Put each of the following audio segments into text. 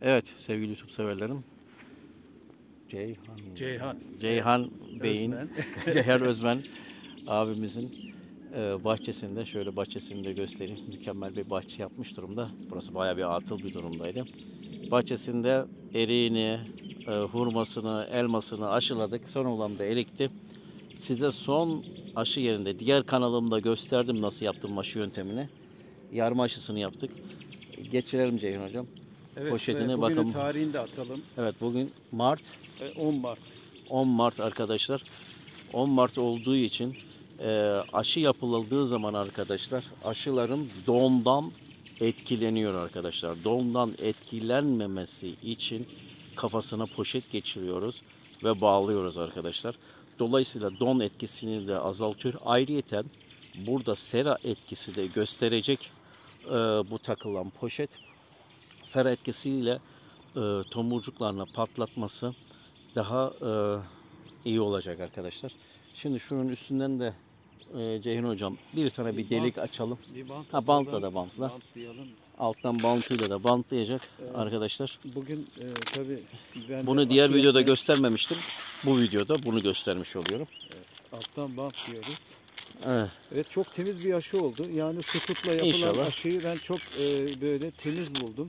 Evet sevgili YouTube severlerim, Ceyhan Bey'in, Ceyhan Özmen abimizin bahçesinde, şöyle bahçesini de göstereyim. Mükemmel bir bahçe yapmış durumda. Burası bayağı bir atıl bir durumdaydı. Bahçesinde eriğini, hurmasını, elmasını aşıladık. Son olan da erikti. Size son aşı yerinde diğer kanalımda gösterdim nasıl yaptım aşı yöntemini. Yarma aşısını yaptık. Geçirelim Ceyhun hocam. Evet, Poşetini bugünün bakın. tarihini de atalım. Evet bugün Mart. 10 Mart. 10 Mart arkadaşlar. 10 Mart olduğu için aşı yapıldığı zaman arkadaşlar aşıların doğumdan etkileniyor arkadaşlar. Doğumdan etkilenmemesi için kafasına poşet geçiriyoruz ve bağlıyoruz arkadaşlar. Dolayısıyla don etkisini de azaltıyor. Ayrıyeten burada sera etkisi de gösterecek bu takılan poşet. Sera etkisiyle tomurcuklarına patlatması daha iyi olacak arkadaşlar. Şimdi şunun üstünden de Ceyhun hocam bir sana bir delik açalım. Bir bant Ha, bantla da bantla. Bantlayalım. Alttan bantıyla da bantlayacak arkadaşlar. Bugün tabii ben Bunu diğer videoda göstermemiştim. Bu videoda bunu göstermiş oluyorum. Evet, alttan bantlıyoruz. Evet. Evet, çok temiz bir aşı oldu. Yani su tutla yapılan İnşallah. aşıyı ben çok böyle temiz buldum.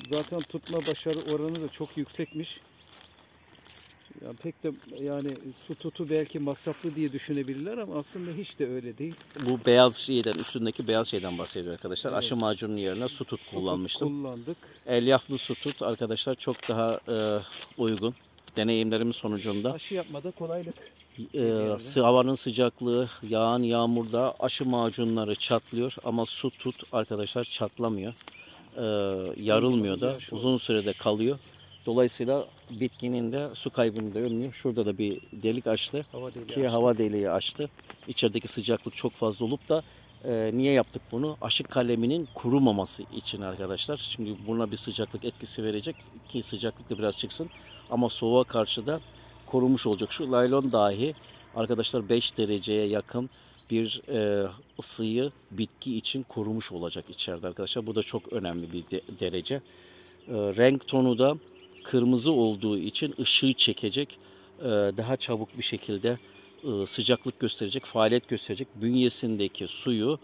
Zaten tutma başarı oranı da çok yüksekmiş. Yani pek de yani su tutu belki masraflı diye düşünebilirler ama aslında hiç de öyle değil. Bu beyaz şeyden, üstündeki beyaz şeyden bahsediyor arkadaşlar. Evet. Aşı macunun yerine su tut kullanmıştım. Kullandık. Elyaflı su tut arkadaşlar çok daha uygun. Deneyimlerimin sonucunda. Aşı yapmada kolaylık. Havanın sıcaklığı, yağan yağmurda aşı macunları çatlıyor ama su tut arkadaşlar çatlamıyor. Yarılmıyor da uzun sürede kalıyor. Dolayısıyla bitkinin de su kaybını da önlüyor. Şurada da bir delik açtı. Hava deliği açtı. İçerideki sıcaklık çok fazla olup da niye yaptık bunu? Aşı kaleminin kurumaması için arkadaşlar. Şimdi buna bir sıcaklık etkisi verecek ki sıcaklık da biraz çıksın. Ama soğuğa karşı da korumuş olacak. Şu laylon dahi arkadaşlar 5 dereceye yakın bir ısıyı bitki için korumuş olacak içeride arkadaşlar. Bu da çok önemli bir derece. Renk tonu da kırmızı olduğu için ışığı çekecek. Daha çabuk bir şekilde sıcaklık gösterecek, faaliyet gösterecek. Bünyesindeki suyu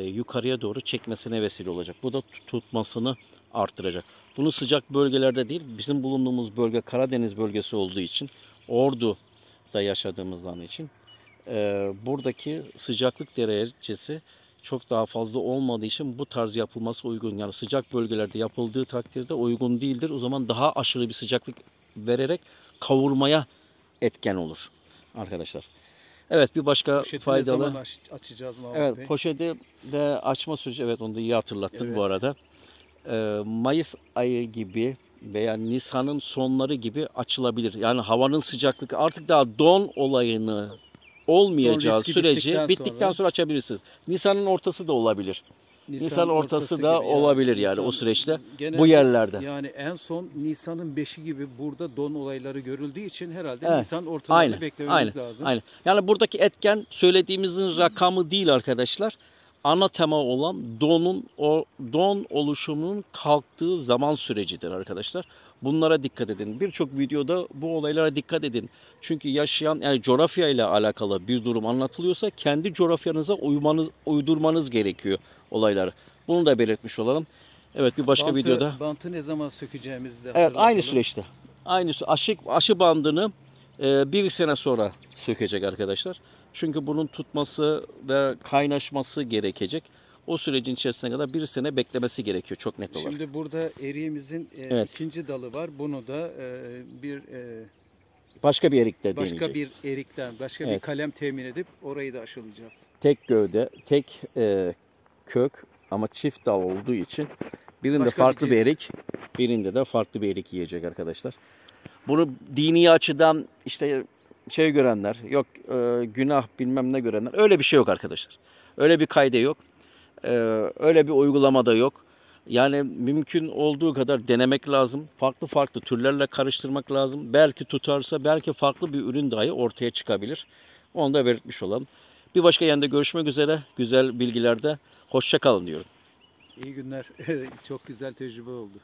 yukarıya doğru çekmesine vesile olacak. Bu da tutmasını arttıracak. Bunu sıcak bölgelerde değil, bizim bulunduğumuz bölge Karadeniz bölgesi olduğu için, Ordu'da yaşadığımızdan için buradaki sıcaklık derecesi çok daha fazla olmadığı için bu tarz yapılması uygun. Yani sıcak bölgelerde yapıldığı takdirde uygun değildir. O zaman daha aşırı bir sıcaklık vererek kavurmaya etken olur arkadaşlar. Evet, bir başka poşeti faydalı. Ne zaman açacağız Mahmut Evet Bey? Poşeti de açma süreci, evet onu da iyi hatırlattın Evet. bu arada. Mayıs ayı gibi veya Nisan'ın sonları gibi açılabilir. Yani havanın sıcaklığı artık daha don olayını olmayacağı sürece bittikten sonra açabilirsiniz. Nisan'ın ortası da olabilir. Nisan ortası da olabilir yani Nisan, o süreçte bu yerlerde. Yani en son Nisan'ın 5'i gibi burada don olayları görüldüğü için herhalde Nisan ortalarını beklememiz lazım. Aynen. Yani buradaki etken söylediğimizin rakamı değil arkadaşlar. Ana tema olan don oluşumunun kalktığı zaman sürecidir arkadaşlar. Bunlara dikkat edin. Birçok videoda bu olaylara dikkat edin. Çünkü yaşayan, yani coğrafya ile alakalı bir durum anlatılıyorsa kendi coğrafyanıza uydurmanız gerekiyor olayları. Bunu da belirtmiş olalım. Evet, bir başka videoda. Bantı ne zaman sökeceğimizi de hatırlatalım. Evet, aynı süreçte. Aynı aşı bandını bir sene sonra sökecek arkadaşlar. Çünkü bunun tutması ve kaynaşması gerekecek. O sürecin içerisine kadar bir sene beklemesi gerekiyor çok net olarak. Şimdi burada eriğimizin ikinci dalı var. Bunu da başka bir erikte deneyecek. Başka bir erikten, bir kalem temin edip orayı da aşılayacağız. Tek gövde, tek kök ama çift dal olduğu için birinde farklı bir erik, birinde de farklı bir erik yiyecek arkadaşlar. Bunu dini açıdan işte görenler, yok günah bilmem ne görenler, öyle bir şey yok arkadaşlar. Öyle bir kayda yok. Öyle bir uygulamada yok. Yani mümkün olduğu kadar denemek lazım. Farklı farklı türlerle karıştırmak lazım. Belki tutarsa belki farklı bir ürün dahi ortaya çıkabilir. Onu da belirtmiş olalım. Bir başka yerde görüşmek üzere. Güzel bilgilerde. Hoşça kalın diyorum. İyi günler. Çok güzel tecrübe oldu.